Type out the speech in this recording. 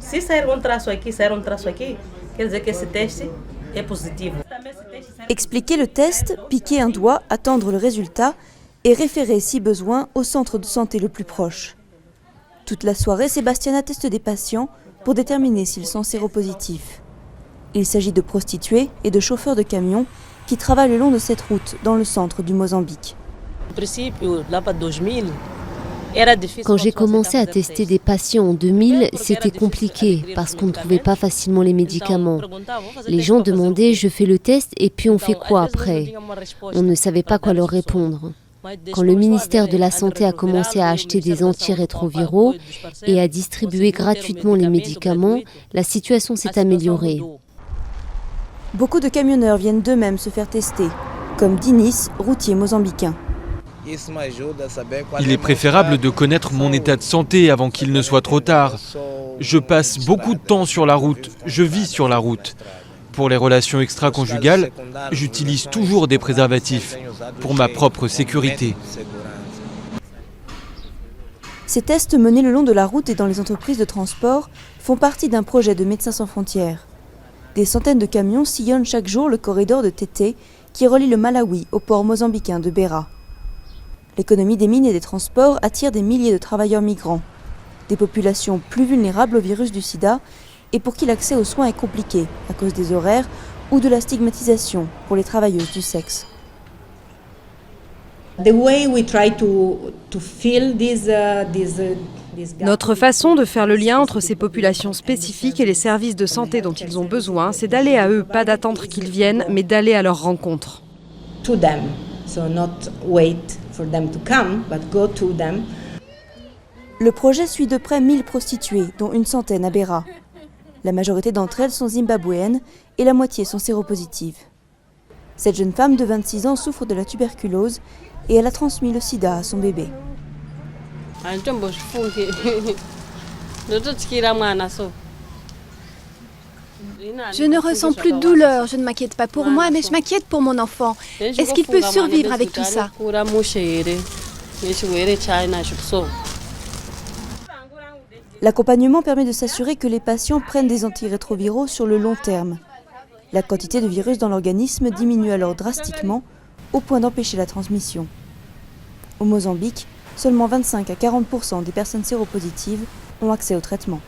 Se sair traço aqui, quer dizer que esse teste é positivo. Expliquer le test, piquer un doigt, attendre le résultat et référer si besoin au centre de santé le plus proche. Toute la soirée, Sebastiana teste des patients pour déterminer s'ils sont séropositifs. Il s'agit de prostituées et de chauffeurs de camions qui travaillent le long de cette route dans le centre du Mozambique. Quand j'ai commencé à tester des patients en 2000, c'était compliqué parce qu'on ne trouvait pas facilement les médicaments. Les gens demandaient « je fais le test et puis on fait quoi après ?» On ne savait pas quoi leur répondre. Quand le ministère de la Santé a commencé à acheter des antirétroviraux et à distribuer gratuitement les médicaments, la situation s'est améliorée. Beaucoup de camionneurs viennent d'eux-mêmes se faire tester, comme Dinis, routier mozambicain. Il est préférable de connaître mon état de santé avant qu'il ne soit trop tard. Je passe beaucoup de temps sur la route, je vis sur la route. Pour les relations extra-conjugales, j'utilise toujours des préservatifs pour ma propre sécurité. Ces tests menés le long de la route et dans les entreprises de transport font partie d'un projet de Médecins sans frontières. Des centaines de camions sillonnent chaque jour le corridor de Tété qui relie le Malawi au port mozambicain de Beira. L'économie des mines et des transports attire des milliers de travailleurs migrants, des populations plus vulnérables au virus du sida et pour qui l'accès aux soins est compliqué à cause des horaires ou de la stigmatisation pour les travailleuses du sexe. Notre façon de faire le lien entre ces populations spécifiques et les services de santé dont ils ont besoin, c'est d'aller à eux, pas d'attendre qu'ils viennent, mais d'aller à leur rencontre. Le projet suit de près 1000 prostituées, dont une centaine à Beira. La majorité d'entre elles sont zimbabwéennes et la moitié sont séropositives. Cette jeune femme de 26 ans souffre de la tuberculose et elle a transmis le sida à son bébé. Je ne ressens plus de douleur, je ne m'inquiète pas pour moi, mais je m'inquiète pour mon enfant. Est-ce qu'il peut survivre avec tout ça ? L'accompagnement permet de s'assurer que les patients prennent des antirétroviraux sur le long terme. La quantité de virus dans l'organisme diminue alors drastiquement, au point d'empêcher la transmission. Au Mozambique, seulement 25 à 40% des personnes séropositives ont accès au traitement.